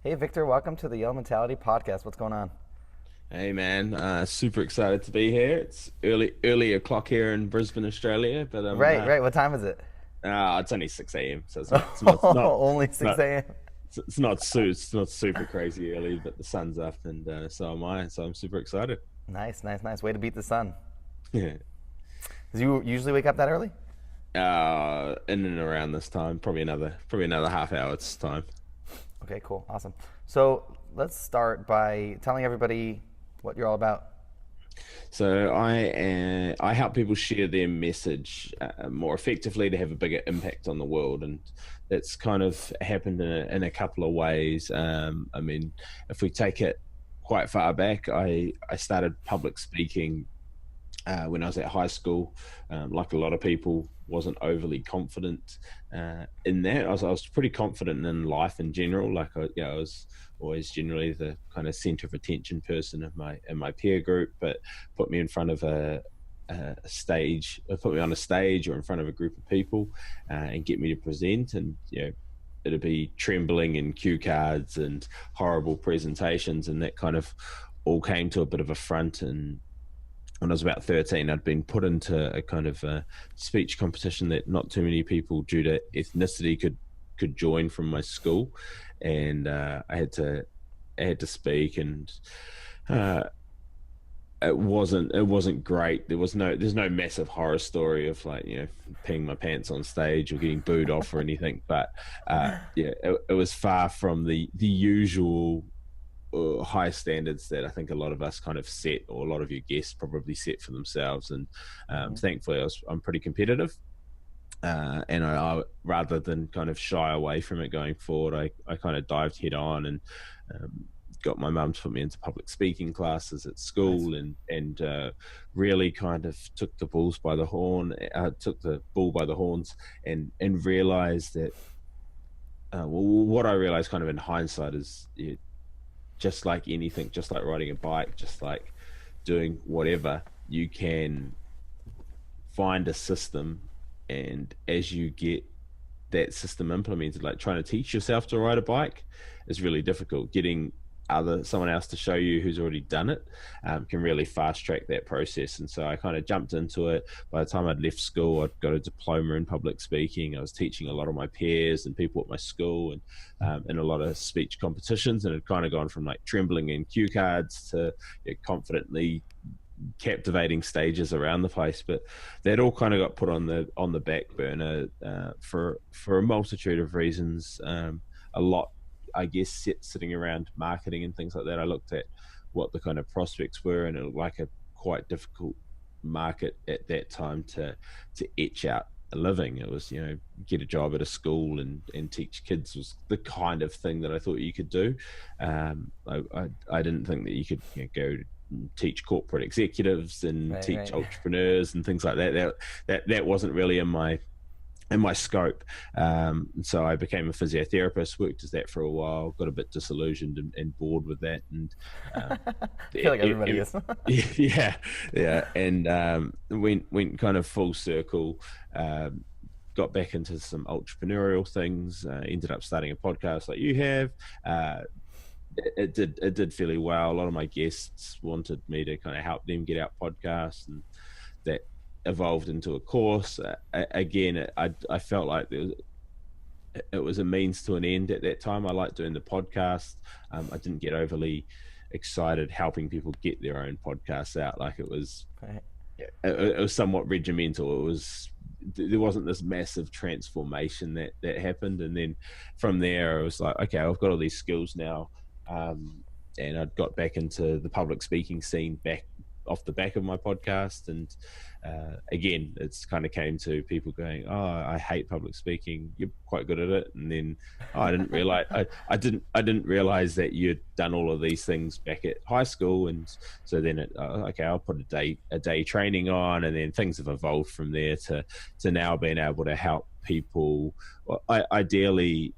Hey Victor, welcome to the Yale Mentality Podcast. What's going on? Hey man, super excited to be here. It's early o'clock here in Brisbane, Australia, but Right, right. What time is it? it's only 6 a.m. So it's not Only it's not 6 a.m. it's not super crazy early, but the sun's up and so am I. So I'm super excited. Nice, nice, nice. Way to beat the sun. Yeah, Do you usually wake up that early? in and around this time, probably another half hour's time. Okay, cool, awesome. So let's start by telling everybody what you're all about. So I help people share their message more effectively to have a bigger impact on the world, and that's kind of happened in a couple of ways. I mean, if we take it quite far back, I started public speaking when I was at high school. Like a lot of people, wasn't overly confident in that. I was pretty confident in life in general. Like I was always generally the kind of center of attention person in my peer group, but put me in front of a stage, put me on a stage or in front of a group of people, and get me to present, and it'd be trembling and cue cards and horrible presentations, and that kind of all came to a bit of a front. And when I was about 13, I'd been put into a kind of a speech competition that not too many people due to ethnicity could join from my school, and I had to speak, and uh, it wasn't great. There's no massive horror story of like peeing my pants on stage or getting booed off or anything, but yeah, it was far from the usual high standards that I think a lot of us kind of set, or a lot of your guests probably set for themselves. And Hmm. thankfully, I'm pretty competitive, and I rather than kind of shy away from it going forward, I kind of dived head on and um, got my mum to put me into public speaking classes at Nice. school, and really kind of took the bull by the horns, and realized that. Well, what I realized kind of in hindsight is just like anything, just like riding a bike, just like doing whatever, you can find a system. And as you get that system implemented, like trying to teach yourself to ride a bike is really difficult. Getting someone else to show you who's already done it can really fast track that process. And so I kind of jumped into it. By the time I'd left school, I'd got a diploma in public speaking. I was teaching a lot of my peers and people at my school, and in a lot of speech competitions, and had kind of gone from like trembling in cue cards to confidently captivating stages around the place. But that all kind of got put on the back burner for a multitude of reasons. A lot, I guess, sitting around marketing and things like that. I looked at what the kind of prospects were, and it looked like a quite difficult market at that time to etch out a living. It was, get a job at a school and teach kids was the kind of thing that I thought you could do. I didn't think that you could go teach corporate executives and Right, teach right. entrepreneurs and things like that. That wasn't really in my scope. So I became a physiotherapist, worked as that for a while, got a bit disillusioned and bored with that, and um, I feel it, like it, everybody it, is. yeah, yeah, and went kind of full circle. Got back into some entrepreneurial things. Ended up starting a podcast like you have. Uh, it did fairly well. A lot of my guests wanted me to kind of help them get out podcasts, and that evolved into a course. Again, I felt like it was a means to an end at that time. I liked doing the podcast. I didn't get overly excited helping people get their own podcasts out. Like Right. it was somewhat regimental. There wasn't this massive transformation that happened, and then from there I was like, okay, I've got all these skills now, and I'd got back into the public speaking scene back off the back of my podcast. And again, it's kind of came to people going, oh, I hate public speaking, you're quite good at it. And then, oh, I didn't realize I didn't realize that you'd done all of these things back at high school. And so then okay, I'll put a day training on, and then things have evolved from there to now being able to help people, well, ideally,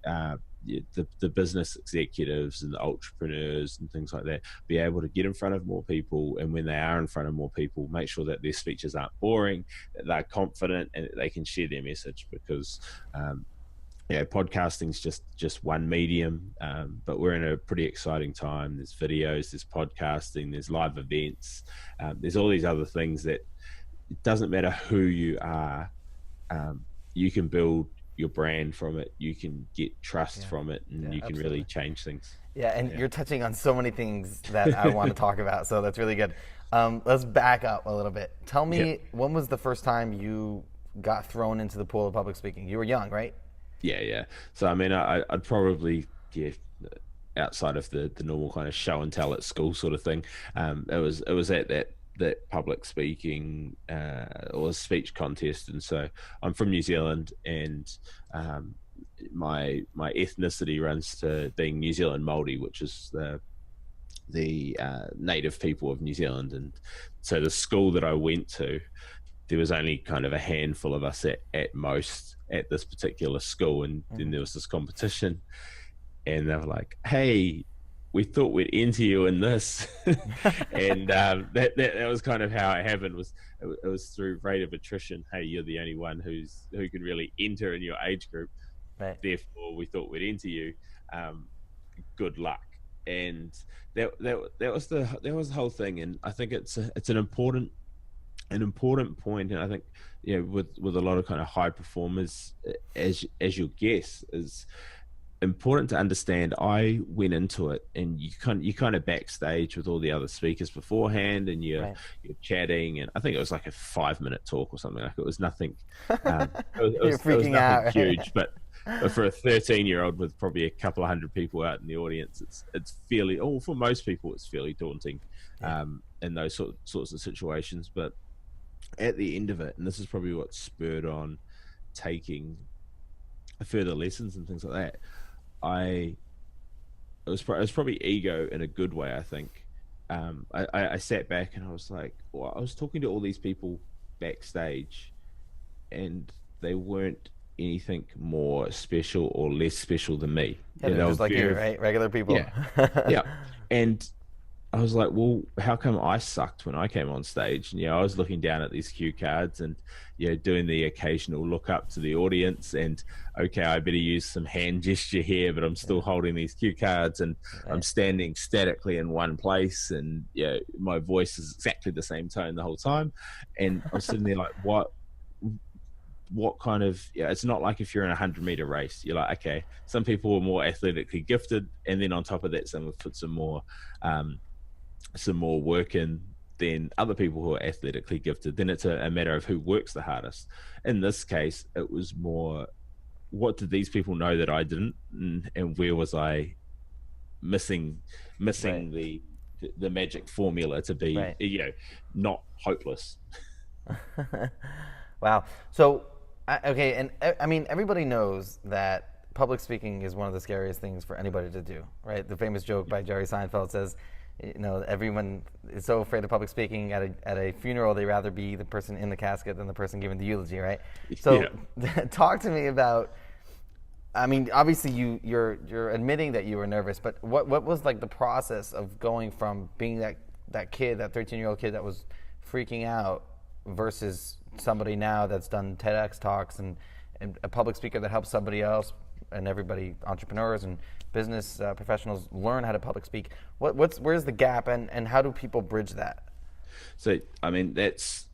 the business executives and the entrepreneurs and things like that, be able to get in front of more people, and when they are in front of more people, make sure that their speeches aren't boring, that they're confident, and that they can share their message. Because yeah, podcasting's just one medium, but we're in a pretty exciting time. There's videos, there's podcasting, there's live events, there's all these other things that it doesn't matter who you are, you can build your brand from it. You can get trust Yeah. from it, and Yeah, you can really absolutely. change things. Yeah, and Yeah. you're touching on so many things that I want to talk about, so that's really good. Let's back up a little bit. Tell Yeah. me, when was the first time you got thrown into the pool of public speaking? You were young, right? Yeah. So I mean, I'd probably, yeah, outside of the normal kind of show and tell at school sort of thing. It was at that public speaking or speech contest, and so I'm from New Zealand, and my ethnicity runs to being New Zealand Māori, which is the native people of New Zealand, and so the school that I went to, there was only kind of a handful of us at most at this particular school, and then there was this competition, and they were like, "Hey, we thought we'd enter you in this," and that was kind of how it happened. It was through rate of attrition. Hey, you're the only one who can really enter in your age group. Right. Therefore, we thought we'd enter you. Um, Good luck. And that was the whole thing. And I think it's an important point. And I think, with a lot of kind of high performers, as you'll guess, is important to understand. I went into it, and you kind of backstage with all the other speakers beforehand, and Right. you're chatting, and I think it was like a 5 minute talk or something. Like, it was nothing. It You're was it was freaking nothing out, right? huge, but for a 13-year-old with probably a couple of hundred people out in the audience, it's fairly. Oh, for most people, it's fairly daunting, Yeah. in those sorts of situations. But at the end of it, and this is probably what spurred on taking further lessons and things like that. I it was probably ego in a good way, I think. I sat back and I was like, well, I was talking to all these people backstage, and they weren't anything more special or less special than me. Yeah, they're They were just like you, very, right? Regular people. yeah, yeah. And I was like, well, how come I sucked when I came on stage? And, I was looking down at these cue cards, and, doing the occasional look up to the audience, and, okay, I better use some hand gesture here, but I'm still holding these cue cards, and I'm Right. standing statically in one place, and, my voice is exactly the same tone the whole time. And I'm sitting there like, what kind of, it's not like if you're in a 100-meter race, you're like, okay, some people are more athletically gifted, and then on top of that, some have put some more work in than other people who are athletically gifted. Then it's a matter of who works the hardest. In this case, it was more, what did these people know that I didn't, and where was I missing Right. the magic formula to be, Right. not hopeless. Wow. So, okay, and I mean, everybody knows that public speaking is one of the scariest things for anybody to do, right? The famous joke by Jerry Seinfeld says, everyone is so afraid of public speaking at a funeral, they'd rather be the person in the casket than the person giving the eulogy, right? So, Yeah. talk to me about. I mean, obviously you're admitting that you were nervous, but what was like the process of going from being that kid, that 13-year-old kid that was freaking out, versus somebody now that's done TEDx talks and a public speaker that helps somebody else and everybody, entrepreneurs and business professionals, learn how to public speak. Where's the gap, and how do people bridge that? So, I mean, that's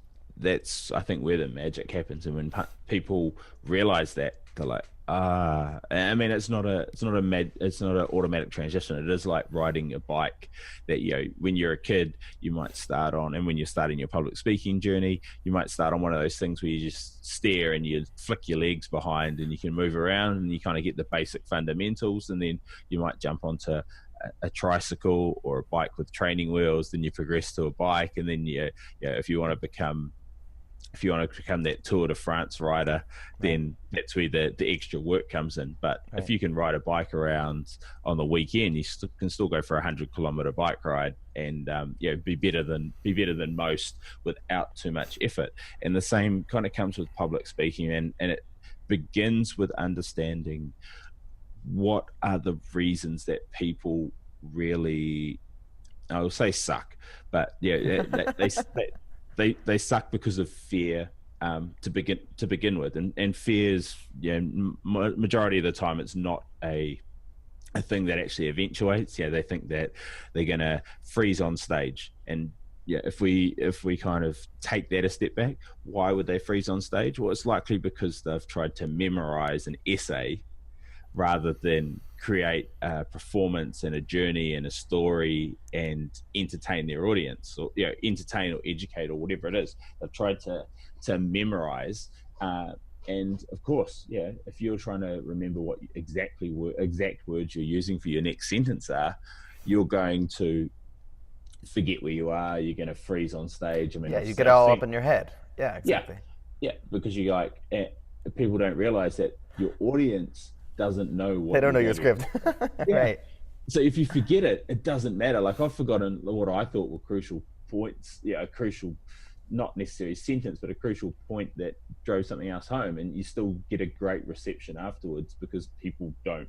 I think where the magic happens, and when people realize that, they're like, I mean, it's not an automatic transition. It is like riding a bike. That, when you're a kid, you might start on, and when you're starting your public speaking journey, you might start on one of those things where you just stare and you flick your legs behind, and you can move around, and you kind of get the basic fundamentals, and then you might jump onto a tricycle or a bike with training wheels. Then you progress to a bike, and then if you want to become that Tour de France rider, Right. then that's where the extra work comes in. But if Right. you can ride a bike around on the weekend, you can still go for a 100-kilometer bike ride, and be better than most without too much effort. And the same kind of comes with public speaking, and it begins with understanding what are the reasons that people really, I will say, suck, but they suck because of fear. to begin with, and fears, majority of the time it's not a thing that actually eventuates. They think that they're gonna freeze on stage, and if we kind of take that a step back, why would they freeze on stage? Well, it's likely because they've tried to memorize an essay rather than create a performance and a journey and a story and entertain their audience, or entertain or educate or whatever it is. They've tried to memorize, and of course, if you're trying to remember what exact words you're using for your next sentence are, you're going to forget where you are. You're going to freeze on stage. I mean, you get all up in your head. Yeah, exactly. Yeah, because you like, people don't realize that your audience doesn't know what they don't know your script. Right. So if you forget it, it doesn't matter. Like, I've forgotten what I thought were crucial points. A crucial, not necessarily sentence, but a crucial point that drove something else home, and you still get a great reception afterwards because people don't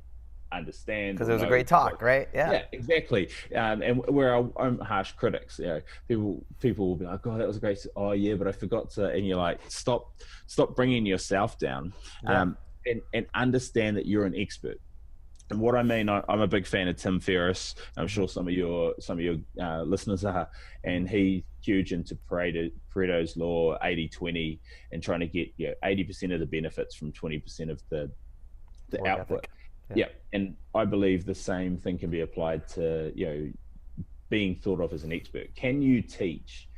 understand. Because it was a great talk, right? Yeah, exactly. And we're our own harsh critics. People will be like, "Oh, that was great." Oh, yeah, but I forgot to. And you're like, stop bringing yourself down. Yeah. And understand that you're an expert. And what I mean, I'm a big fan of Tim Ferriss. I'm sure some of your listeners are, and he's huge into Pareto's law, 80-20, and trying to get 80% of the benefits from 20% of the output. Yeah, and I believe the same thing can be applied to being thought of as an expert. Can you teach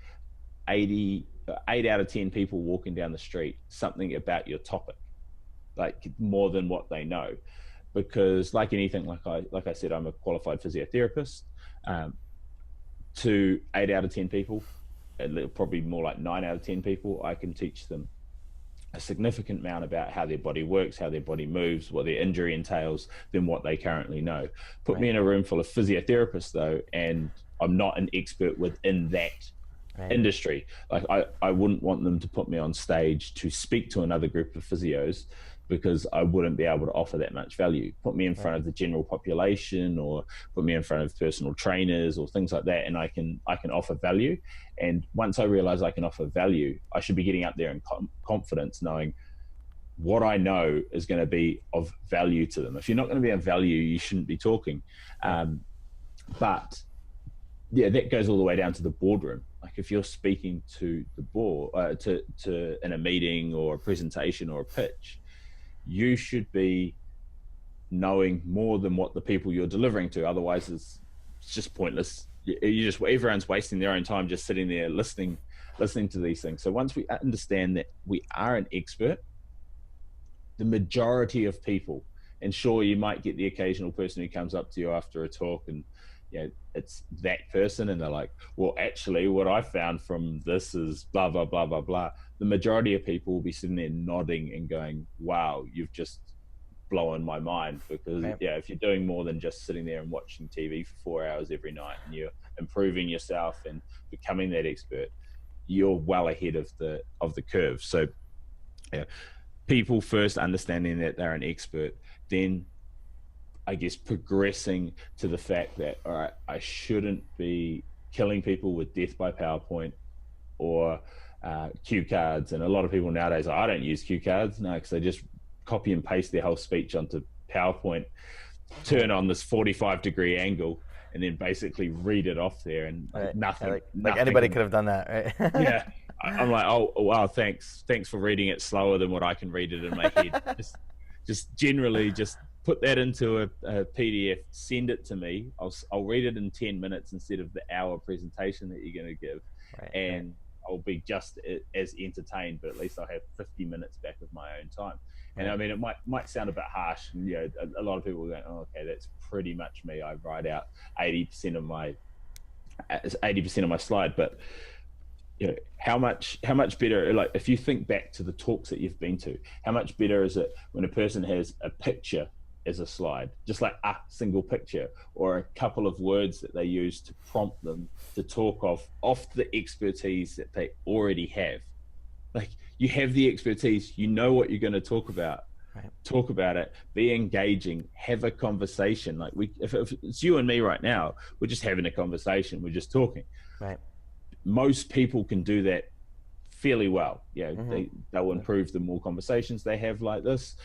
8 out of 10 people walking down the street something about your topic, like more than what they know? Because like anything, like I said, I'm a qualified physiotherapist. To 8 out of 10 people, probably more like 9 out of 10 people, I can teach them a significant amount about how their body works, how their body moves, what their injury entails, than what they currently know. Put me in a room full of physiotherapists though, and I'm not an expert within that industry. Like, I wouldn't want them to put me on stage to speak to another group of physios, because I wouldn't be able to offer that much value. Put me in front of the general population, or put me in front of personal trainers or things like that, and I can offer value. And once I realize I can offer value, I should be getting up there in confidence, knowing what I know is going to be of value to them. If you're not going to be of value, you shouldn't be talking. But that goes all the way down to the boardroom. Like, if you're speaking to the board, to in a meeting or a presentation or a pitch, you should be knowing more than what the people you're delivering to. Otherwise, it's just pointless. Everyone's wasting their own time just sitting there listening to these things. So once we understand that we are an expert, the majority of people, and sure, you might get the occasional person who comes up to you after a talk and it's that person, and they're like, well, actually what I found from this is blah blah blah blah blah. The majority of people will be sitting there nodding and going, wow, you've just blown my mind. Because if you're doing more than just sitting there and watching TV for 4 hours every night, and you're improving yourself and becoming that expert, you're well ahead of the curve. So people first understanding that they're an expert, then I guess progressing to the fact that, all right, I shouldn't be killing people with death by PowerPoint or cue cards. And a lot of people nowadays, I don't use cue cards. No, because they just copy and paste their whole speech onto PowerPoint, turn on this 45-degree angle, and then basically read it off there, and nothing. Like anybody could have done that, right? Yeah. I'm like, oh wow, thanks for reading it slower than what I can read it in my head. just generally just put that into a PDF, send it to me. I'll read it in 10 minutes instead of the hour presentation that you're going to give, and I'll be just as entertained, but at least I'll have 50 minutes back of my own time. And I mean, it might sound a bit harsh, and a lot of people are going, oh, okay, that's pretty much me. I write out 80% of my slide, but how much better, like, if you think back to the talks that you've been to, how much better is it when a person has a picture as a slide, just like a single picture, or a couple of words that they use to prompt them to talk off the expertise that they already have. Like, you have the expertise, you know what you're going to talk about. Talk about it, be engaging, have a conversation. Like, if it's you and me right now, we're just having a conversation, we're just talking. Most people can do that fairly well. They'll improve the more conversations they have like this,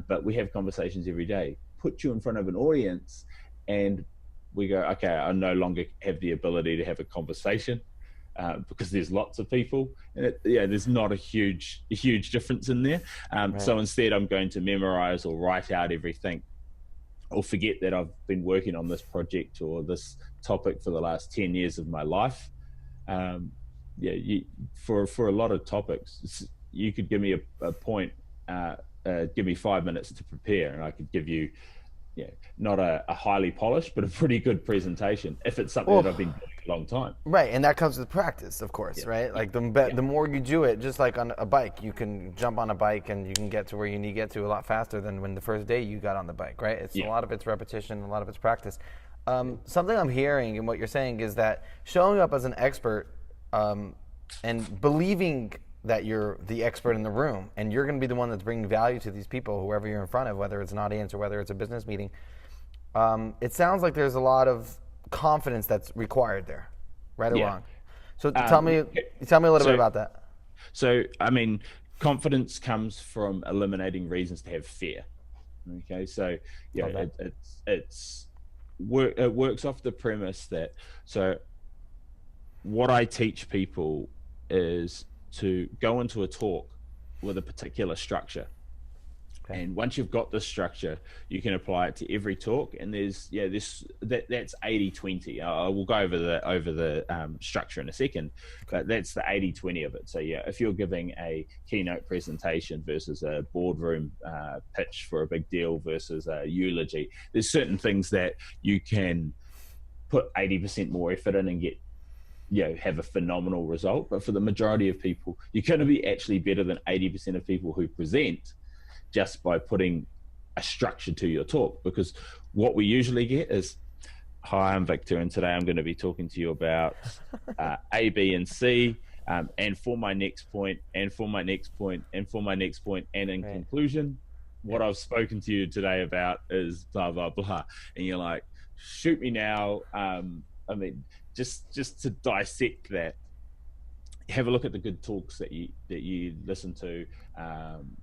but we have conversations every day. Put you in front of an audience and we go, okay, I no longer have the ability to have a conversation because there's lots of people, and there's not a huge difference in there. So instead, I'm going to memorize or write out everything, or forget that I've been working on this project or this topic for the last 10 years of my life. For a lot of topics, you could give me a point, give me 5 minutes to prepare, and I could give you not a highly polished, but a pretty good presentation if it's something that I've been doing a long time. Right, and that comes with practice, of course, right? Like the more you do it, just like on a bike, you can jump on a bike and you can get to where you need to get to a lot faster than when the first day you got on the bike, right? It's a lot of it's repetition, a lot of it's practice. Something I'm hearing in what you're saying is that showing up as an expert and believing that you're the expert in the room and you're going to be the one that's bringing value to these people, whoever you're in front of, whether it's an audience or whether it's a business meeting. It sounds like there's a lot of confidence that's required there, right or wrong. So tell me a little bit about that. So, I mean, confidence comes from eliminating reasons to have fear. Okay, so it works off the premise that, so what I teach people is to go into a talk with a particular structure. And once you've got this structure, you can apply it to every talk. And that's 80-20. I will go over the structure in a second, but that's the 80-20 of it. So if you're giving a keynote presentation versus a boardroom pitch for a big deal versus a eulogy, there's certain things that you can put 80% more effort in and get have a phenomenal result. But for the majority of people, you're going to be actually better than 80% of people who present just by putting a structure to your talk. Because what we usually get is, hi, I'm Victor, and today I'm going to be talking to you about A, B, and C, and for my next point, and for my next point, and for my next point, and in conclusion, what I've spoken to you today about is blah, blah, blah. And you're like, shoot me now. I mean, just to dissect that, have a look at the good talks that you listen to,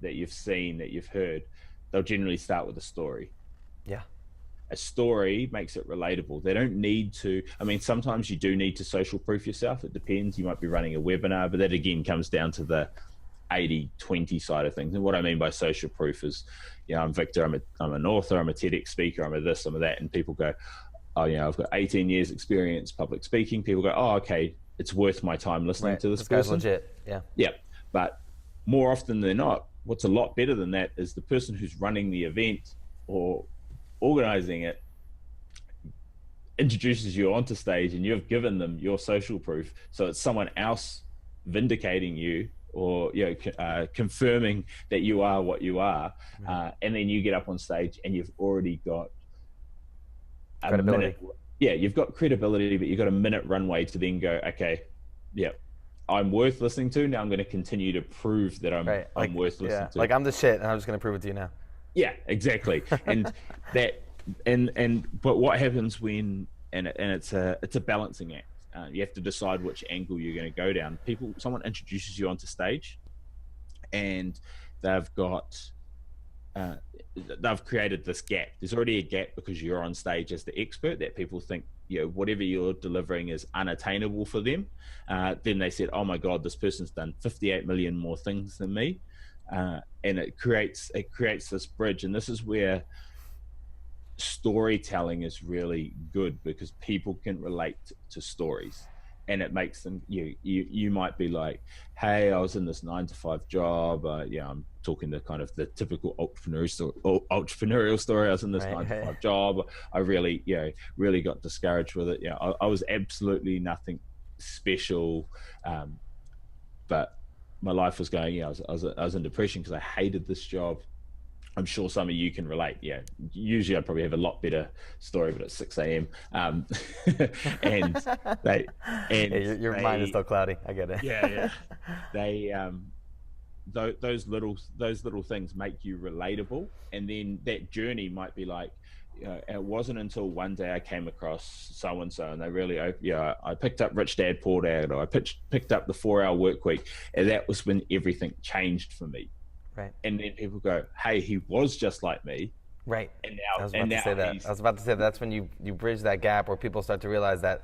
that you've seen, that you've heard. They'll generally start with a story. Yeah. A story makes it relatable. They don't need to, I mean, sometimes you do need to social proof yourself. It depends. You might be running a webinar, but that again comes down to the 80-20 side of things. And what I mean by social proof is, I'm Victor, I'm an author, I'm a TEDx speaker, I'm a this, I'm a that. And people go, oh, I've got 18 years experience public speaking. People go, oh, okay, it's worth my time listening to this guy's person. Legit. Yeah. Yeah. But more often than not, what's a lot better than that is the person who's running the event or organizing it introduces you onto stage and you've given them your social proof. So it's someone else vindicating you or confirming that you are what you are. And then you get up on stage and you've already got credibility. You've got credibility, but you've got a minute runway to then go, okay, I'm worth listening to. Now I'm going to continue to prove that I'm worth listening to. Like I'm the shit, and I'm just going to prove it to you now. Yeah, exactly. And but what happens when it's a balancing act. You have to decide which angle you're going to go down. Someone introduces you onto stage, and they've created this gap. There's already a gap because you're on stage as the expert that people think, whatever you're delivering is unattainable for them. Then they said, oh my God, this person's done 58 million more things than me. And it creates this bridge. And this is where storytelling is really good because people can relate to stories. And it makes them, you might be like, hey, I was in this 9-to-5 job. I'm talking the kind of the typical entrepreneurial story. I was in this 9-to-5 job. I really got discouraged with it. I was absolutely nothing special. But my life was going, I was in depression because I hated this job. I'm sure some of you can relate. Usually I'd probably have a lot better story, but it's 6 a.m. Your mind is still cloudy. I get it. Yeah. They those little things make you relatable, and then that journey might be like, it wasn't until one day I came across so and so, and they really, I picked up Rich Dad Poor Dad, or I picked up the 4 Hour Work Week, and that was when everything changed for me. Right. And then people go, "Hey, he was just like me, Right. and I now was and about to now say that. I he's was about to say that's when you bridge that gap where people start to realize that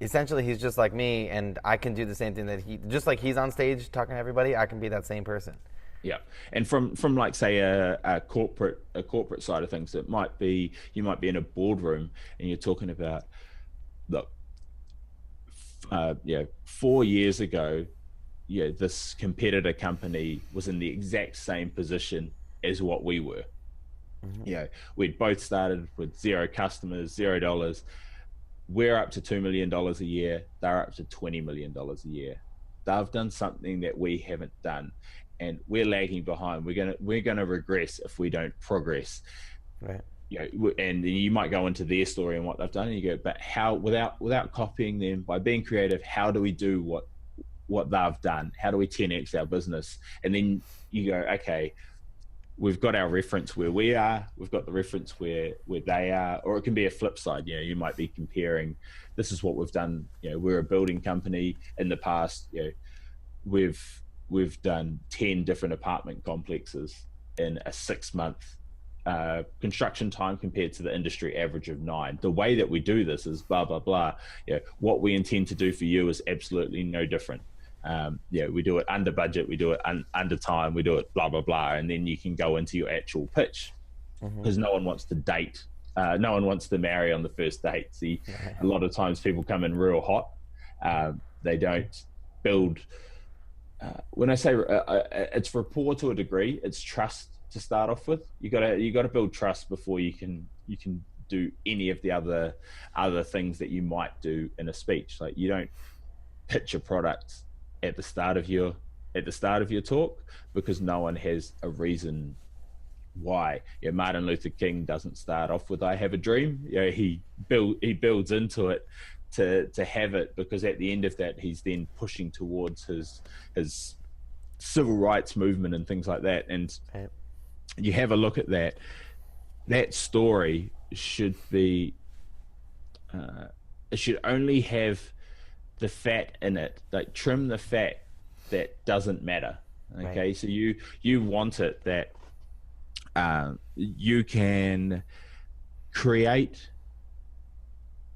essentially he's just like me, and I can do the same thing that he, just like he's on stage talking to everybody, I can be that same person. yeah." And from like say a corporate side of things, it might be you might be in a boardroom and you're talking about, look, 4 years ago, this competitor company was in the exact same position as what we were. We'd both started with zero customers, $0. We're up to $2 million a year. They're up to $20 million a year. They've done something that we haven't done, and we're lagging behind. We're gonna regress if we don't progress. Right. And you might go into their story and what they've done, and you go, but how, without copying them, by being creative, how do we do what they've done? How do we 10x our business? And then you go, okay, we've got our reference where we are, we've got the reference where they are, or it can be a flip side. You might be comparing, this is what we've done. We're a building company. In the past, we've done 10 different apartment complexes in a 6 month construction time compared to the industry average of 9. The way that we do this is blah blah blah. What we intend to do for you is absolutely no different. We do it under budget, we do it under time, we do it blah blah blah, and then you can go into your actual pitch, because no one wants to date, no one wants to marry on the first date. See, a lot of times people come in real hot. They don't build. When I say it's rapport to a degree, it's trust to start off with. You gotta build trust before you can do any of the other things that you might do in a speech. Like, you don't pitch a product at the start of your talk, because no one has a reason why. Martin Luther King doesn't start off with "I have a dream." He builds into it to have it, because at the end of that, he's then pushing towards his civil rights movement and things like that. And you have a look at that story should be it should only have the fat in it, like trim the fat that doesn't matter. Okay. Right. So you want it that you can create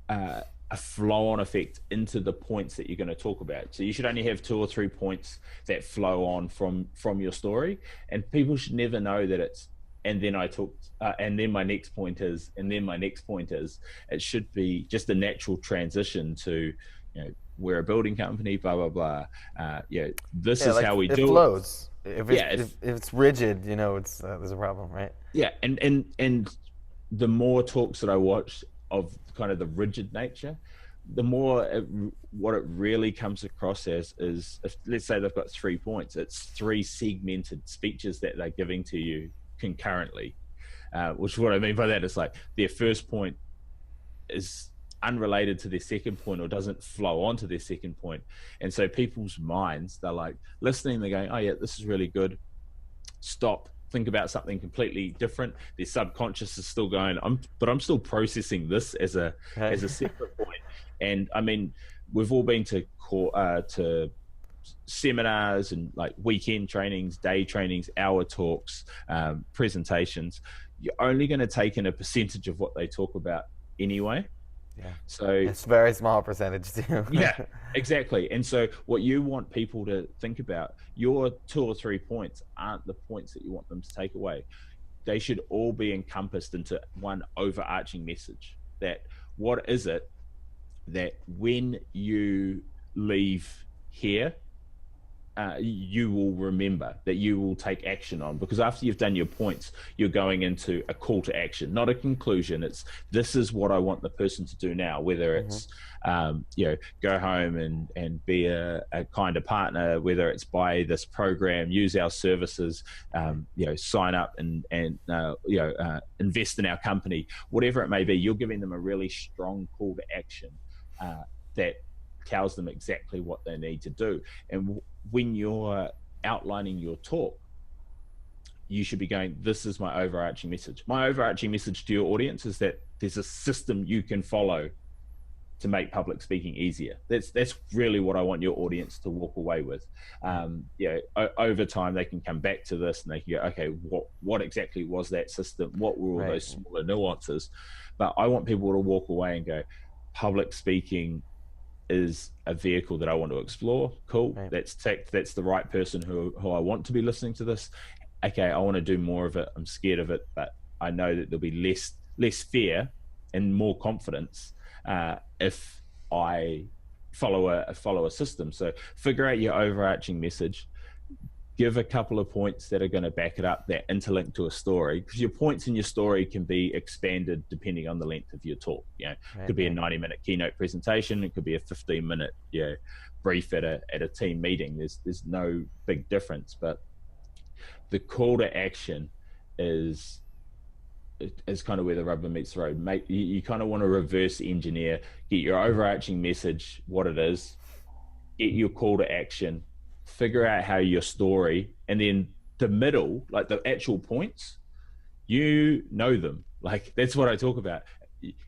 a flow-on effect into the points that you're going to talk about. So you should only have 2 or 3 points that flow on from your story, and people should never know that it's, and then I talked, and then my next point is, and then my next point is. It should be just a natural transition to, we're a building company, blah blah blah. This is like how we do it. It flows. If it's rigid, it's there's a problem, right? Yeah, and the more talks that I watch of kind of the rigid nature, the more what it really comes across as is, if let's say they've got 3 points, it's 3 segmented speeches that they're giving to you concurrently. Which, what I mean by that is, like, their first point is unrelated to their second point, or doesn't flow onto their second point. And so people's minds, they're like listening, they're going, oh yeah, this is really good. Stop, think about something completely different. Their subconscious is still going, but I'm still processing this as a separate point. And I mean, we've all been to seminars and like weekend trainings, day trainings, hour talks, presentations. You're only going to take in a percentage of what they talk about anyway. Yeah. So it's a very small percentage too. Yeah, exactly. And so what you want people to think about, your 2 or 3 points aren't the points that you want them to take away. They should all be encompassed into one overarching message. That what is it that when you leave here, you will remember, that you will take action on. Because after you've done your points, you're going into a call to action, not a conclusion. It's, this is what I want the person to do now, whether it's go home and be a kinder partner, whether it's buy this program, use our services, sign up and invest in our company, whatever it may be. You're giving them a really strong call to action that tells them exactly what they need to do. And when you're outlining your talk, you should be going, this is my overarching message. My overarching message to your audience is that there's a system you can follow to make public speaking easier. That's really what I want your audience to walk away with. Over time they can come back to this and they can go, okay, what exactly was that system? What were all those smaller nuances? But I want people to walk away and go, public speaking is a vehicle that I want to explore. Cool. Right. That's the right person who I want to be listening to this. Okay, I want to do more of it. I'm scared of it, but I know that there'll be less fear and more confidence if I follow a system. So figure out your overarching message, give a couple of points that are going to back it up, that interlink to a story, because your points in your story can be expanded depending on the length of your talk. It could be a 90-minute keynote presentation, it could be a 15-minute brief at a team meeting. There's no big difference, but the call to action is kind of where the rubber meets the road. You kind of want to reverse engineer, get your overarching message, what it is, get your call to action, figure out how your story, and then the middle, like the actual points, you know them. Like, that's what I talk about.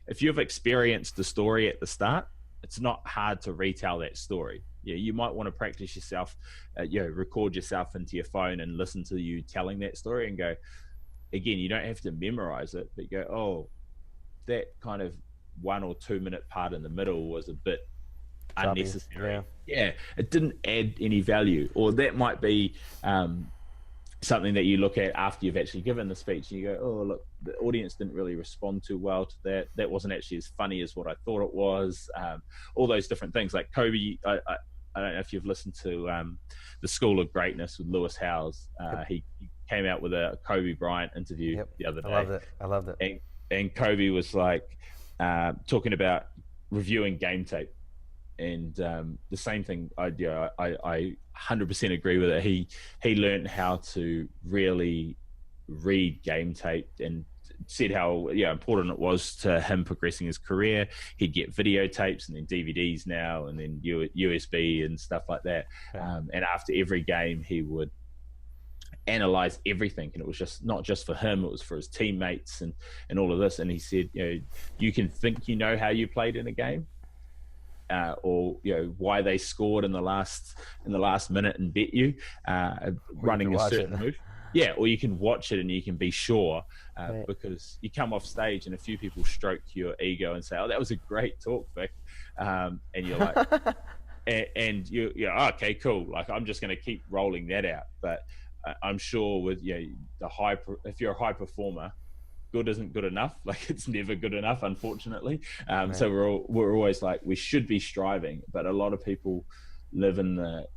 If you've experienced the story at the start, it's not hard to retell that story. You might want to practice yourself, record yourself into your phone and listen to you telling that story and go, again, you don't have to memorize it, but go, oh, that kind of 1 or 2 minute part in the middle was a bit unnecessary. It didn't add any value. Or that might be something that you look at after you've actually given the speech and you go, oh, look, the audience didn't really respond too well to that. That wasn't actually as funny as what I thought it was. All those different things. Like Kobe, I don't know if you've listened to The School of Greatness with Lewis Howes. He came out with a Kobe Bryant interview the other day. I loved it. And Kobe was like talking about reviewing game tape. And the same thing, I 100% agree with it. He learned how to really read game tape and said how important it was to him progressing his career. He'd get videotapes and then DVDs now and then USB and stuff like that. Okay. And after every game, he would analyze everything, and it was just not just for him, it was for his teammates and all of this. And he said, you can think you know how you played in a game, or why they scored in the last minute and bet you running a certain move. Or you can watch it and you can be sure, because you come off stage and a few people stroke your ego and say, oh, that was a great talk, Vic, and you're like and you're okay, cool, like I'm just going to keep rolling that out. But I'm sure with if you're a high performer, good isn't good enough. Like, it's never good enough, unfortunately. So we're always like, we should be striving, but a lot of people live in the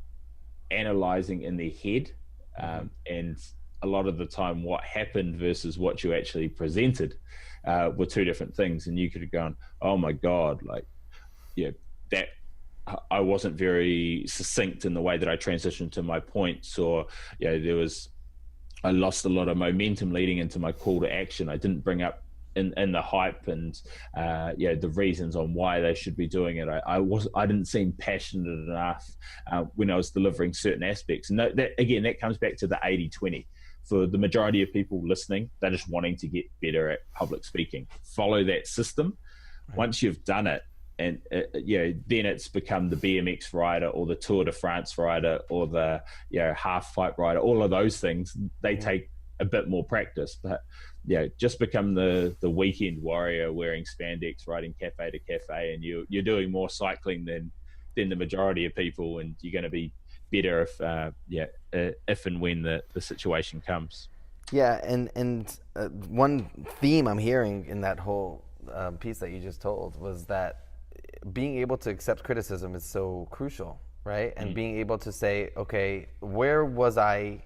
analyzing in their head, and a lot of the time what happened versus what you actually presented were two different things. And you could have gone, oh my God, like, that I wasn't very succinct in the way that I transitioned to my points, or I lost a lot of momentum leading into my call to action. I didn't bring up in the hype and the reasons on why they should be doing it. I didn't seem passionate enough when I was delivering certain aspects. And that comes back to the 80-20. For the majority of people listening, they're just wanting to get better at public speaking. Follow that system. Right. Once you've done it, and then it's become the BMX rider or the Tour de France rider or the half pipe rider. All of those things, they take a bit more practice, but just become the weekend warrior wearing spandex, riding cafe to cafe, and you're doing more cycling than the majority of people, and you're going to be better if and when the situation comes. And one theme I'm hearing in that whole piece that you just told was that being able to accept criticism is so crucial, right? And being able to say, okay, where was I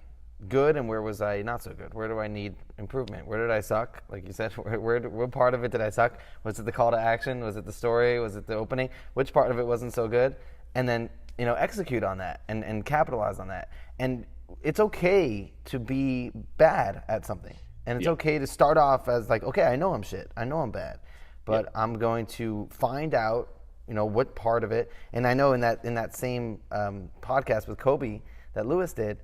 good and where was I not so good? Where do I need improvement? Where did I suck? Like you said, what part of it did I suck? Was it the call to action? Was it the story? Was it the opening? Which part of it wasn't so good? And then, execute on that and capitalize on that. And it's okay to be bad at something. And it's okay to start off as like, okay, I know I'm shit. I know I'm bad. But I'm going to find out, what part of it. And I know in that same podcast with Kobe that Lewis did,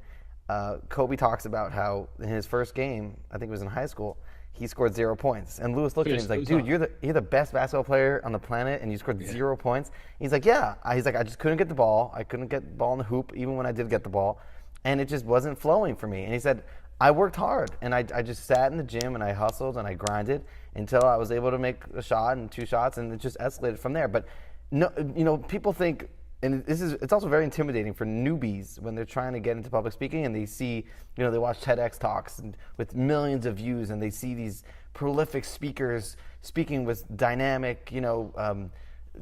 Kobe talks about how in his first game, I think it was in high school, he scored 0 points. And Lewis looked at him, he's like, dude, you're the best basketball player on the planet, and you scored 0 points. He's like, yeah. He's like, I just couldn't get the ball. I couldn't get the ball in the hoop, even when I did get the ball. And it just wasn't flowing for me. And he said, I worked hard, and I just sat in the gym, and I hustled, and I grinded until I was able to make a shot and 2 shots, and it just escalated from there. But no, people think, and it's also very intimidating for newbies when they're trying to get into public speaking, and they see, they watch TEDx talks with millions of views, and they see these prolific speakers speaking with dynamic,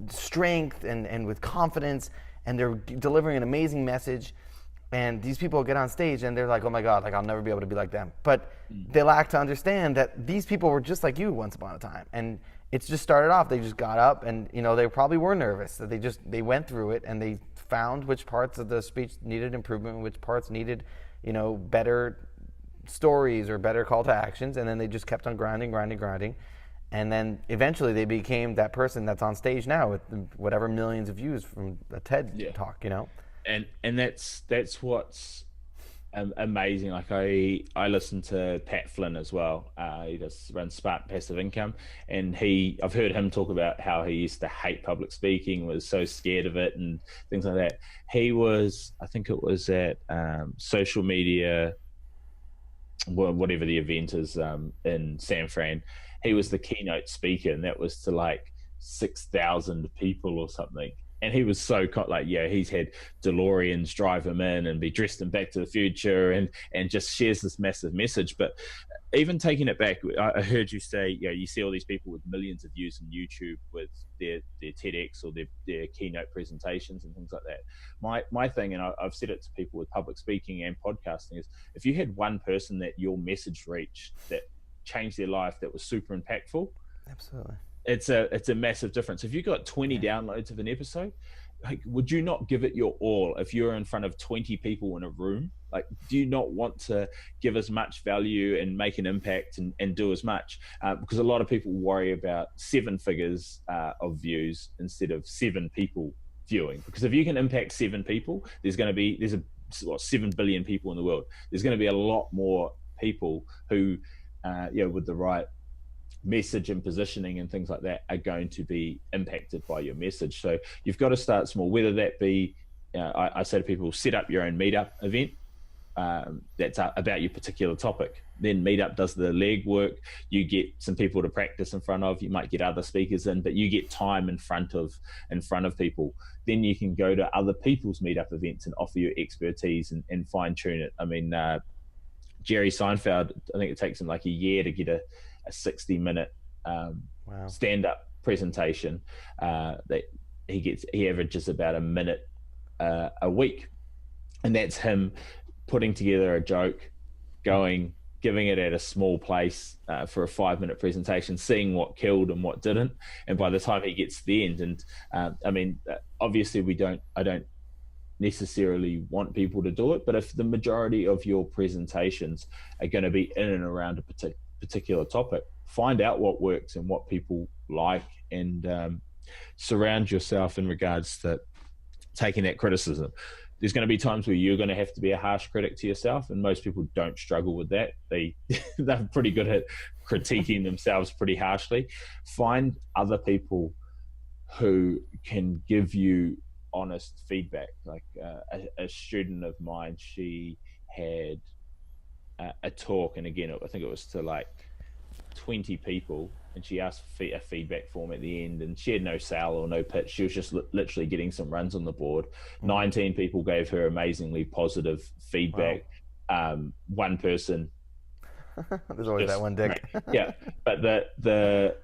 strength and with confidence, and they're delivering an amazing message. And these people get on stage and they're like, oh my God, like I'll never be able to be like them. But they lack to understand that these people were just like you once upon a time. And it's just started off, they just got up and, they probably were nervous. That they went through it and they found which parts of the speech needed improvement, which parts needed, better stories or better call to actions. And then they just kept on grinding. And then eventually they became that person that's on stage now with whatever millions of views from a TED talk, And that's what's amazing. Like I listen to Pat Flynn as well. He runs Spark Passive Income, and I've heard him talk about how he used to hate public speaking, was so scared of it and things like that. He was, I think it was at social media, whatever the event is in San Fran. He was the keynote speaker, and that was to like 6,000 people or something. And he was so he's had DeLoreans drive him in and be dressed in Back to the Future and just shares this massive message. But even taking it back, I heard you say, you see all these people with millions of views on YouTube with their TEDx or their keynote presentations and things like that. My thing, and I've said it to people with public speaking and podcasting, is if you had one person that your message reached that changed their life, that was super impactful. Absolutely. It's a massive difference. If you got 20 downloads of an episode, like, would you not give it your all if you're in front of 20 people in a room? Like, do you not want to give as much value and make an impact and do as much? Because a lot of people worry about 7 figures of views instead of 7 people viewing. Because if you can impact 7 people, there's 7 billion people in the world. There's going to be a lot more people who, with the right message and positioning and things like that are going to be impacted by your message. So you've got to start small, whether that be, I say to people, set up your own meetup event that's about your particular topic. Then meetup does the leg work. You get some people to practice in front of, you might get other speakers in, but you get time in front of people. Then you can go to other people's meetup events and offer your expertise and fine tune it. I mean, Jerry Seinfeld, I think it takes him like a year to get a 60-minute stand-up presentation that he averages about a minute a week, and that's him putting together a joke, giving it at a small place for a 5-minute presentation, seeing what killed and what didn't, and by the time he gets to the end, and obviously I don't necessarily want people to do it, but if the majority of your presentations are going to be in and around a particular topic, find out what works and what people like, and surround yourself in regards to taking that criticism. There's going to be times where you're going to have to be a harsh critic to yourself, and most people don't struggle with that. They're pretty good at critiquing themselves pretty harshly. Find other people who can give you honest feedback. Like a student of mine, she had a talk, and again, I think it was to like 20 people, and she asked for a feedback form at the end, and she had no sale or no pitch. She was just literally getting some runs on the board. 19 people gave her amazingly positive feedback. Wow. One person, there's always that one dick. Yeah, but the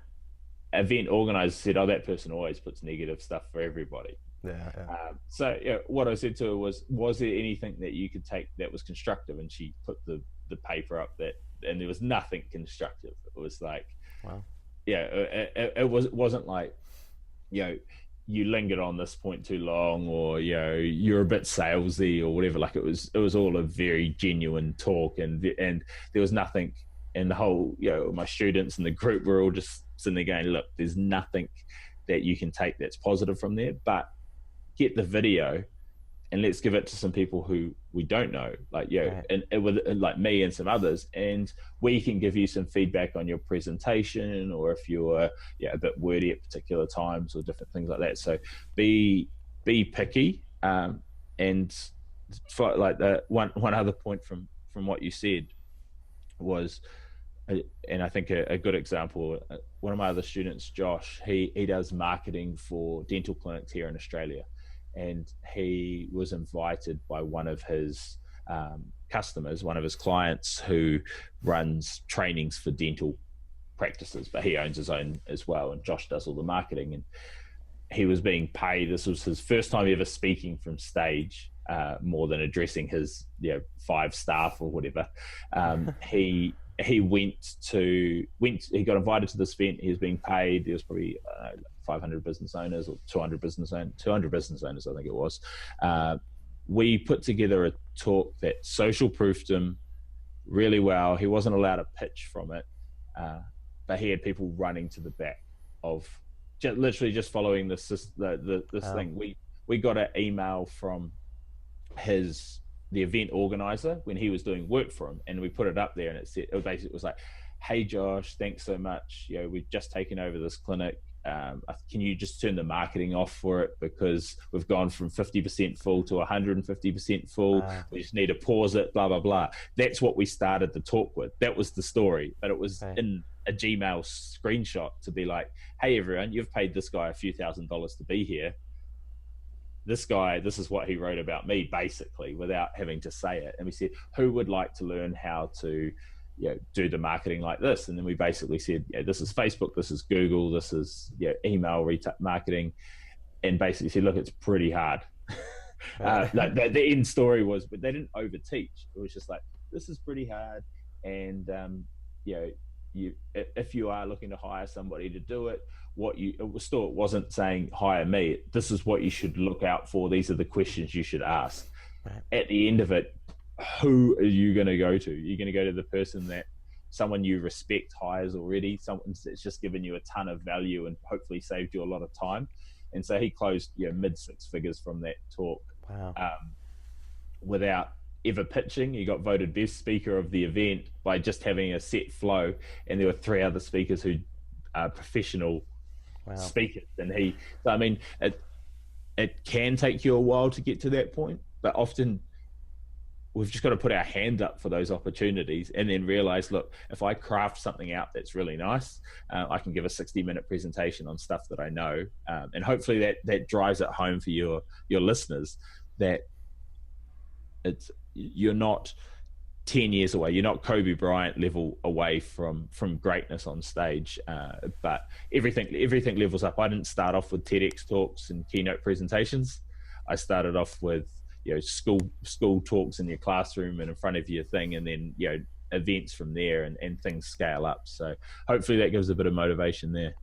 event organizer said, "Oh, that person always puts negative stuff for everybody." Yeah. So what I said to her was there anything that you could take that was constructive? And she put the paper up and there was nothing constructive. It was like, wow. Yeah, it wasn't like, you lingered on this point too long, or you're a bit salesy or whatever. Like it was all a very genuine talk, and there was nothing. And the whole, my students and the group were all just sitting there going, look, there's nothing that you can take that's positive from there, but get the video and let's give it to some people who we don't know, like Right. and with like me and some others, and we can give you some feedback on your presentation, or if you're a bit wordy at particular times or different things like that. So be picky, and for like the one other point from what you said was, and I think a good example, one of my other students, Josh, he does marketing for dental clinics here in Australia, and he was invited by one of his customers, one of his clients, who runs trainings for dental practices, but he owns his own as well, and Josh does all the marketing. And he was being paid, this was his first time ever speaking from stage, more than addressing his 5 staff or whatever. He got invited to this event. He was being paid. There was probably 500 business owners or 200 business owners, I think it was. We put together a talk that social proofed him really well. He wasn't allowed to pitch from it, but he had people running to the back of literally just following this thing. We got an email from the event organizer when he was doing work for him, and we put it up there, and it was like, "Hey Josh, thanks so much. We've just taken over this clinic. Can you just turn the marketing off for it, because we've gone from 50% full to 150% full. We just need to pause it, blah blah blah." That's what we started the talk with. That was the story, but it was in a Gmail screenshot to be like, "Hey everyone, you've paid this guy a few $1,000s to be here. This guy, this is what he wrote about me," basically, without having to say it. And we said, "Who would like to learn how to do the marketing like this?" And then we basically said, this is Facebook, this is Google, this is email marketing, and basically said, look, it's pretty hard. Like the end story was, but they didn't overteach. It was just like, this is pretty hard, and if you are looking to hire somebody to do it, it wasn't saying hire me. This is what you should look out for. These are the questions you should ask. Right. At the end of it, who are you going to go to? You're going to go to the person that someone you respect hires already, someone that's just given you a ton of value and hopefully saved you a lot of time. And so he closed mid 6 figures from that talk. Wow. Without ever pitching. He got voted best speaker of the event by just having a set flow, and there were 3 other speakers who are professional speakers. And it can take you a while to get to that point, but often we've just got to put our hand up for those opportunities, and then realize, look, if I craft something out that's really nice, I can give a 60-minute presentation on stuff that I know, and hopefully that drives it home for your listeners that you're not 10 years away. You're not Kobe Bryant level away from greatness on stage, but everything levels up. I didn't start off with TEDx talks and keynote presentations. I started off with school talks in your classroom and in front of your thing, and then events from there, and things scale up. So hopefully that gives a bit of motivation there.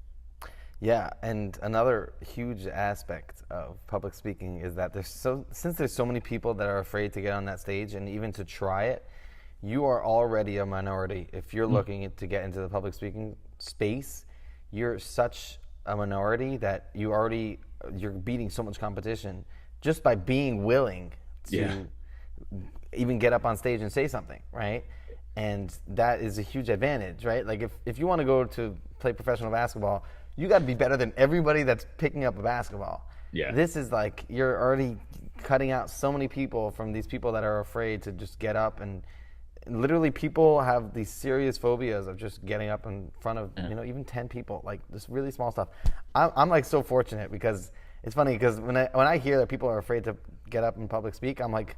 Yeah, and another huge aspect of public speaking is that since there's so many people that are afraid to get on that stage and even to try it, you are already a minority. If you're looking to get into the public speaking space, you're such a minority that you're beating so much competition just by being willing to even get up on stage and say something, right? And that is a huge advantage, right? Like if you want to go to play professional basketball, you got to be better than everybody that's picking up a basketball. Yeah. This is like, you're already cutting out so many people from these people that are afraid to just get up, and literally people have these serious phobias of just getting up in front of even 10 people, like this really small stuff. I'm like so fortunate, because it's funny, because when I hear that people are afraid to get up and public speak, I'm like,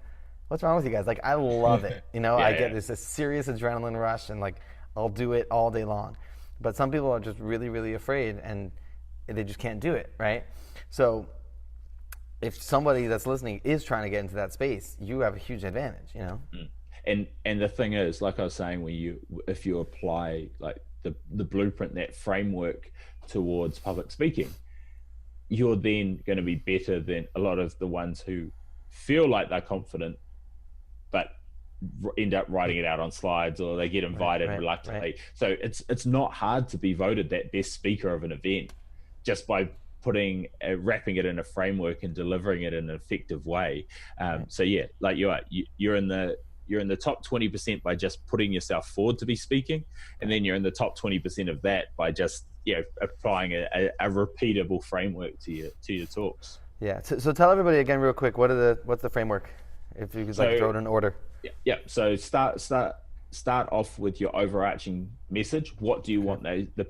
what's wrong with you guys? Like, I love it. I get this serious adrenaline rush, and like I'll do it all day long. But some people are just really, really afraid, and they just can't do it, right? So if somebody that's listening is trying to get into that space, you have a huge advantage, And the thing is, like I was saying, if you apply like the blueprint, that framework towards public speaking, you're then going to be better than a lot of the ones who feel like they're confident but end up writing it out on slides, or they get invited reluctantly. Right. So it's not hard to be voted that best speaker of an event just by putting wrapping it in a framework and delivering it in an effective way. So yeah, like you're in the top 20% by just putting yourself forward to be speaking, and then you're in the top 20% of that by just applying a repeatable framework to your talks. Yeah. So tell everybody again real quick, what's the framework? If you could like throw it in order. Yeah. So start off with your overarching message. What do you want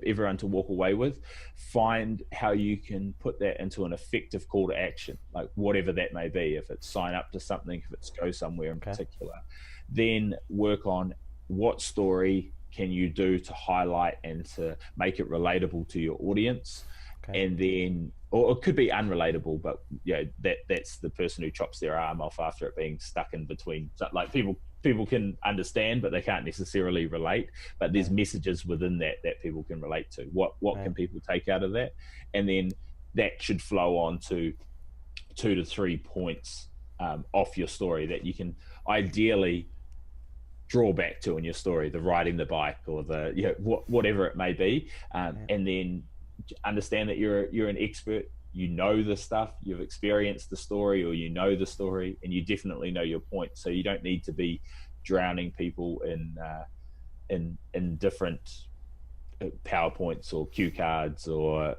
everyone to walk away with? Find how you can put that into an effective call to action, like whatever that may be. If it's sign up to something, if it's go somewhere in particular, then work on what story can you do to highlight and to make it relatable to your audience. And then, or it could be unrelatable, but that's the person who chops their arm off after it being stuck in between. So, like people can understand, but they can't necessarily relate. But there's messages within that people can relate to. What can people take out of that? And then that should flow on to 2 to 3 points off your story that you can ideally draw back to in your story, the riding the bike or the whatever it may be, and then understand that you're an expert. You know the stuff, you've experienced the story, or you know the story, and you definitely know your point. So you don't need to be drowning people in different PowerPoints or cue cards or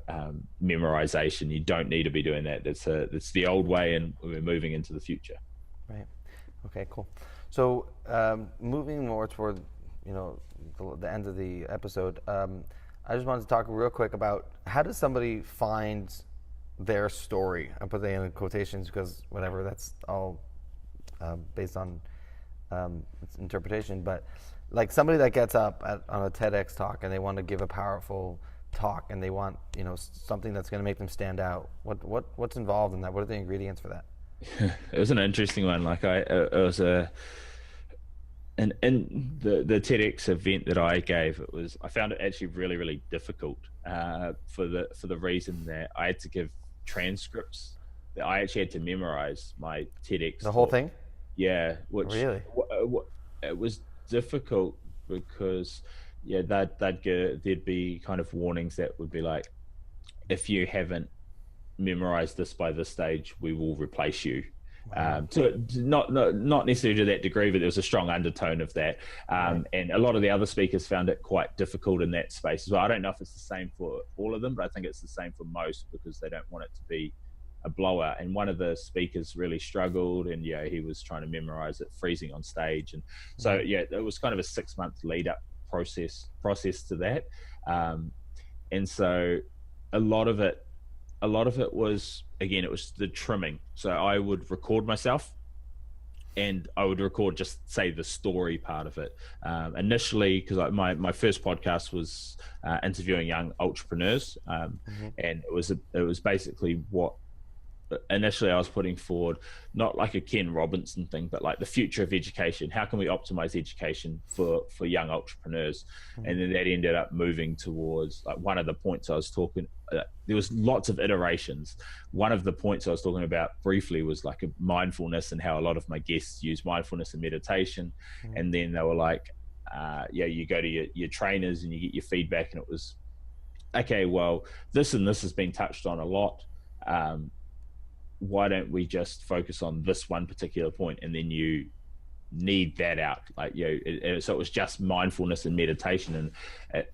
memorization. You don't need to be doing that. It's the old way, and we're moving into the future. Right. Okay. Cool. So moving more toward the end of the episode, I just wanted to talk real quick about how does somebody find their story? I put that in quotations because whatever, that's all based on its interpretation. But like somebody that gets up on a TEDx talk and they want to give a powerful talk and they want something that's going to make them stand out. What's involved in that? What are the ingredients for that? It was an interesting one. Like it was in the TEDx event that I gave, I found it actually really, really difficult for the reason that I had to give transcripts, that I actually had to memorize my TEDx the whole thing. Yeah, which really it was difficult because there'd be kind of warnings that would be like, if you haven't memorized this by this stage, we will replace you. So not necessarily to that degree, but there was a strong undertone of that. And a lot of the other speakers found it quite difficult in that space as well. I don't know if it's the same for all of them, but I think it's the same for most because they don't want it to be a blowout. And one of the speakers really struggled, and he was trying to memorize it, freezing on stage. And so it was kind of a 6-month lead up process to that. And so a lot of it was, again, it was the trimming. So I would record myself and I would record just say the story part of it. Initially, because my first podcast was interviewing young entrepreneurs, and it was basically what initially I was putting forward, not like a Ken Robinson thing, but like the future of education. How can we optimize education for young entrepreneurs? And then that ended up moving towards like one of the points I was talking. There was lots of iterations. One of the points I was talking about briefly was like a mindfulness and how a lot of my guests use mindfulness and meditation. And then they were like, you go to your trainers and you get your feedback, and it was, okay, well, this and this has been touched on a lot. Why don't we just focus on this one particular point, and then you need that out? Like, so it was just mindfulness and meditation, and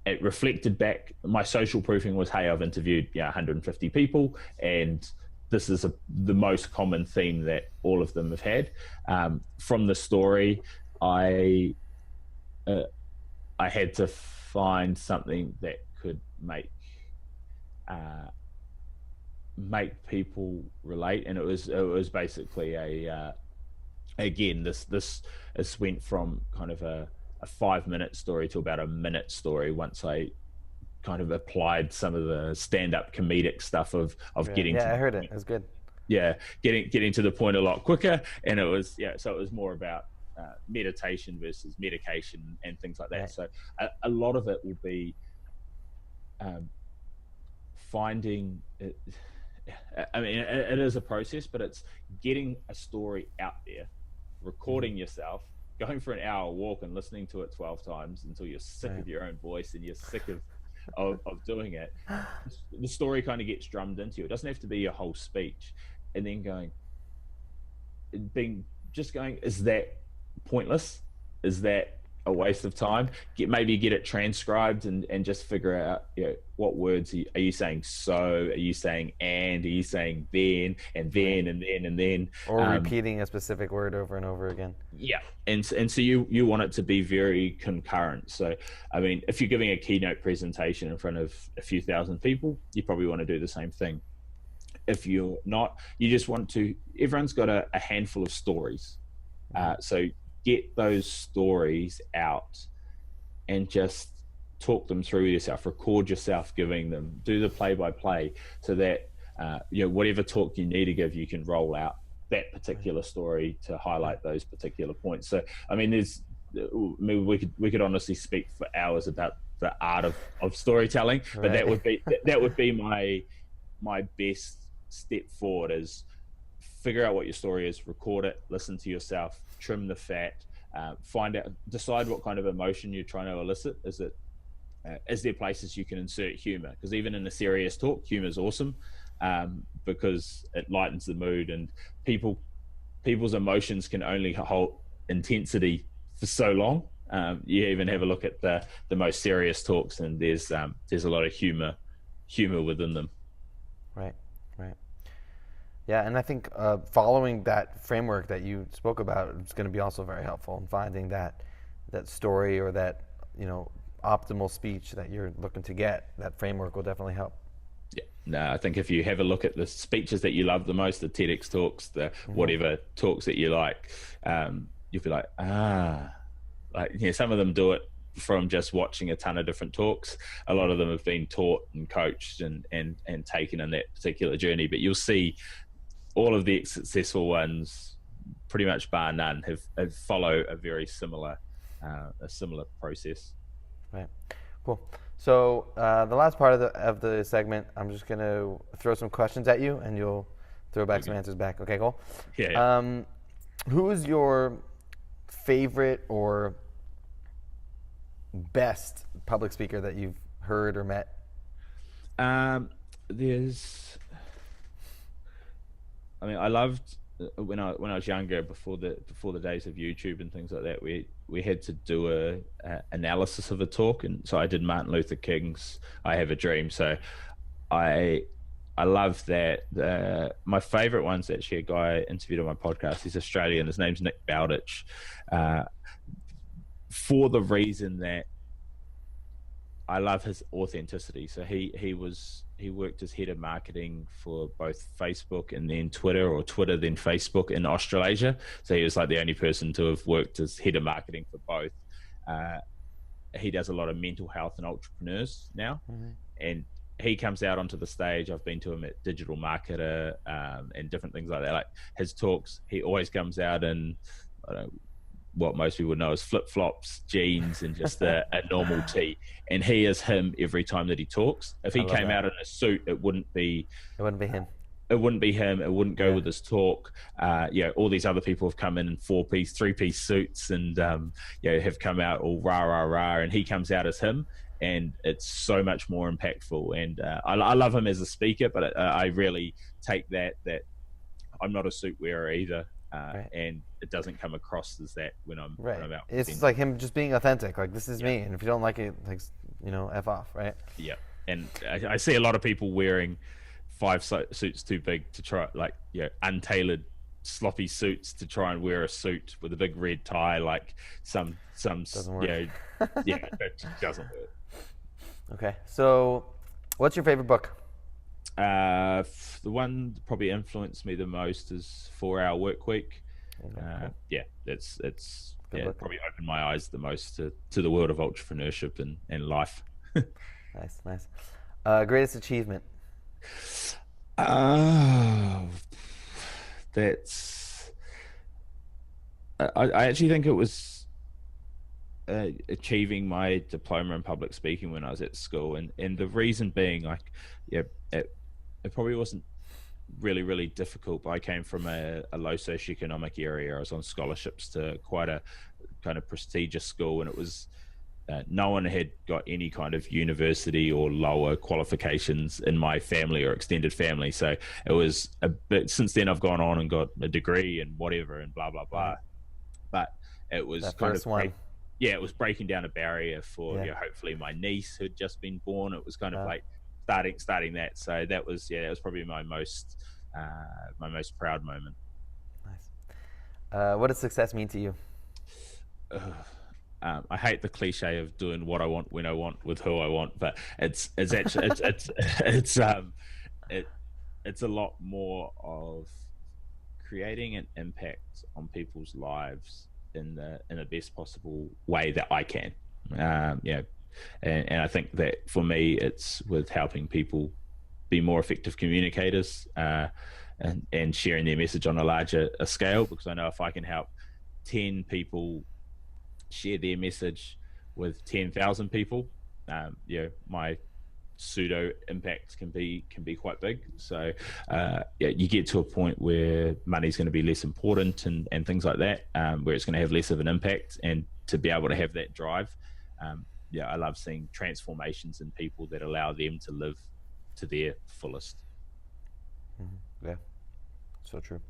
it reflected back. My social proofing was, hey, I've interviewed 150 people, and this is the most common theme that all of them have had. From the story, I had to find something that could make people relate, and it was basically again this went from kind of a 5-minute story to about a minute story once I kind of applied some of the stand-up comedic stuff of getting I heard it was good. Getting to the point a lot quicker, and it was so it was more about meditation versus medication and things like that. Right. So a lot of it will be finding it. I mean, it is a process, but it's getting a story out there, recording yourself, going for an hour walk and listening to it 12 times until you're sick of your own voice and you're sick of of doing it, the story kind of gets drummed into you. It doesn't have to be a whole speech, and then going, is that pointless? Is that a waste of time? Maybe get it transcribed and just figure out, what words are you saying? So are you saying and? Are you saying then and then and then and then? Or repeating a specific word over and over again. Yeah, and so you want it to be very concurrent. So I mean, if you're giving a keynote presentation in front of a few thousand people, you probably want to do the same thing. If you're not, you just want to. Everyone's got a handful of stories, so get those stories out and just talk them through yourself. Record yourself giving them. Do the play-by-play so that whatever talk you need to give, you can roll out that particular story to highlight those particular points. So I mean, we could honestly speak for hours about the art of storytelling, but that would be my best step forward is figure out what your story is, record it, listen to yourself, trim the fat, decide what kind of emotion you're trying to elicit. Is there places you can insert humor? Because even in a serious talk, humor is awesome, because it lightens the mood, and people's emotions can only hold intensity for so long. You even have a look at the most serious talks, and there's a lot of humor within them. Right. Yeah, and I think following that framework that you spoke about is going to be also very helpful in finding that story or that optimal speech that you're looking to get. That framework will definitely help. Yeah, no, I think if you have a look at the speeches that you love the most, the TEDx talks, the whatever talks that you like, you'll be like, some of them do it from just watching a ton of different talks. A lot of them have been taught and coached and taken in that particular journey, but you'll see all of the successful ones, pretty much bar none, have follow a very similar process. Right. Cool. So the last part of the segment, I'm just going to throw some questions at you, and you'll throw back some answers back. Okay, cool? Yeah. Who is your favorite or best public speaker that you've heard or met? I loved when I was younger, before the days of YouTube and things like that. We had to do a analysis of a talk, and so I did Martin Luther King's "I Have a Dream." So I love that. My favorite one's actually a guy interviewed on my podcast. He's Australian. His name's Nick Bowditch. For the reason that I love his authenticity. So he worked as head of marketing for both Facebook and then Twitter, or Twitter then Facebook in Australasia. So he was like the only person to have worked as head of marketing for both. He does a lot of mental health and entrepreneurs now, and he comes out onto the stage. I've been to him at Digital Marketer and different things like that. Like his talks, he always comes out in what most people know is flip-flops, jeans, and just a normal tee. And he is him every time that he talks. If he came out in a suit, it wouldn't be him. It wouldn't be him. It wouldn't go with his talk. All these other people have come in 4-piece, 3-piece suits, and have come out all rah rah rah, and he comes out as him, and it's so much more impactful. And I love him as a speaker, but I really take that I'm not a suit wearer either. And it doesn't come across as that when I'm out. It's like him just being authentic. Like, this is me, and if you don't like it, like, F off, right? Yeah, and I see a lot of people wearing 5 suits too big to try, like, untailored, sloppy suits to try and wear a suit with a big red tie, like some doesn't work. It doesn't work. Okay, so what's your favorite book? The one that probably influenced me the most is 4 Hour Work Week. It's probably opened my eyes the most to the world of entrepreneurship and life. Nice. Greatest achievement? That's I actually think it was achieving my diploma in public speaking when I was at school, and the reason being, it probably wasn't really, really difficult, but I came from a low socioeconomic area. I was on scholarships to quite a kind of prestigious school, and it was no one had got any kind of university or lower qualifications in my family or extended family. So it was a bit, since then I've gone on and got a degree and whatever and blah, blah, blah. Right. But it was That kind first of, one. yeah, it was breaking down a barrier for, Yeah. you know, hopefully my niece who'd just been born. It was kind of Uh, like starting that. So that was, yeah, that was probably my most proud moment. nice. What does success mean to you? I hate the cliche of doing what I want when I want with who I want, but it's actually it it's a lot more of creating an impact on people's lives in the best possible way that I can. Yeah, and I think that for me, it's with helping people be more effective communicators, and sharing their message on a larger scale. Because I know if I can help 10 people share their message with 10,000 people, my pseudo impact can be quite big. So yeah, you get to a point where money's going to be less important and things like that, where it's going to have less of an impact, and to be able to have that drive. Yeah, I love seeing transformations in people that allow them to live to their fullest. Yeah, so true.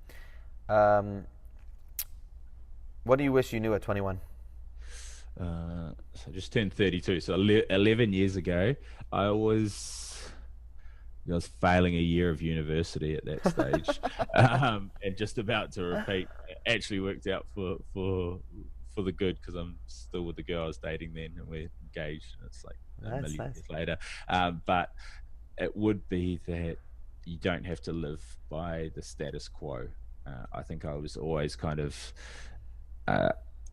Um, what do you wish you knew at 21? So I just turned 32. So 11 years ago, I was failing a year of university at that stage, and just about to repeat. It actually worked out for the good, because I'm still with the girl I was dating then, and we're engaged. And it's like a million years later. But it would be that you don't have to live by the status quo. I think I was always kind of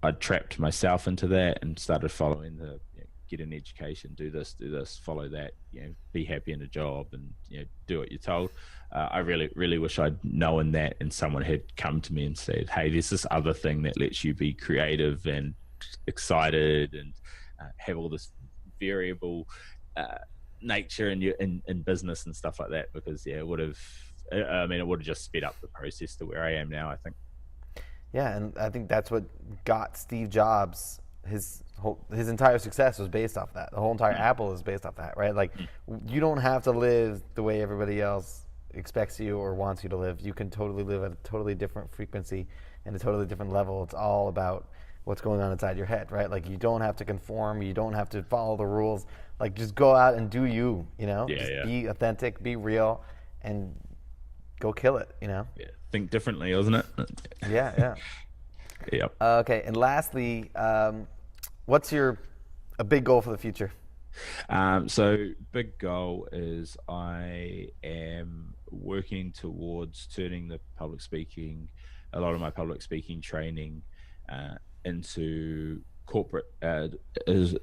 I trapped myself into that and started following the get an education, do this, follow that, be happy in a job, and do what you're told. I really wish I'd known that, and someone had come to me and said, "Hey, there's this other thing that lets you be creative and excited and have all this variable nature in business and stuff like that." Because it would have, it would have just sped up the process to where I am now, I think. Yeah, and I think that's what got Steve Jobs his entire success was based off that. The whole entire Apple is based off that, right? Like, you don't have to live the way everybody else expects you or wants you to live. You can totally live at a totally different frequency and a totally different level. It's all about what's going on inside your head, right? Like, you don't have to conform. You don't have to follow the rules. Like, just go out and do you, Be authentic, be real, and go kill it, Yeah, think differently, isn't it? Yeah. Yep. Okay, and lastly, what's a big goal for the future? So big goal is I am working towards turning a lot of my public speaking training into corporate. Is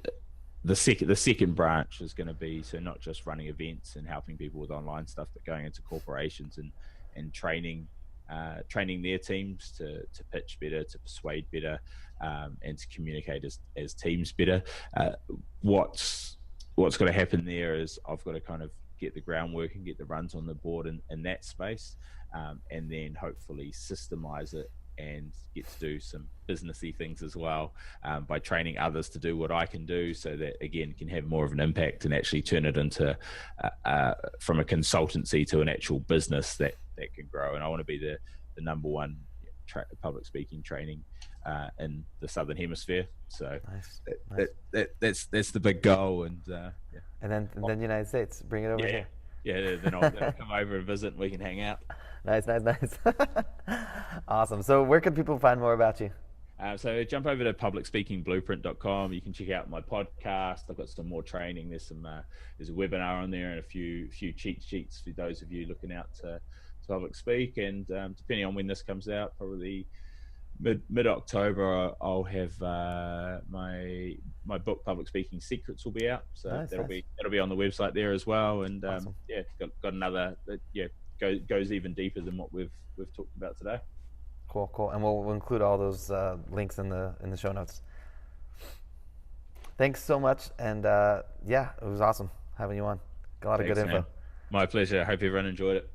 the second branch is going to be, so not just running events and helping people with online stuff, but going into corporations and training their teams to pitch better, to persuade better, and to communicate as teams better. What's got to happen there is I've got to kind of get the groundwork and get the runs on the board in that space, and then hopefully systemize it and get to do some businessy things as well, by training others to do what I can do, so that again can have more of an impact and actually turn it into from a consultancy to an actual business that can grow. And I want to be the number one public speaking training in the Southern Hemisphere. So nice. That's the big goal. And and then the United States, bring it over here. Yeah, then I'll come over and visit and we can hang out. Nice. Awesome. So where can people find more about you? So jump over to publicspeakingblueprint.com. You can check out my podcast. I've got some more training. There's a webinar on there and a few cheat sheets for those of you looking out to public speak. And depending on when this comes out, probably mid-October, I'll have my book Public Speaking Secrets will be out. So that'll be on the website there as well. And awesome. Got another that goes even deeper than what we've talked about today. Cool. And we'll include all those links in the show notes. Thanks so much. And it was awesome having you on. Got a lot of good info. Man. My pleasure. I hope everyone enjoyed it.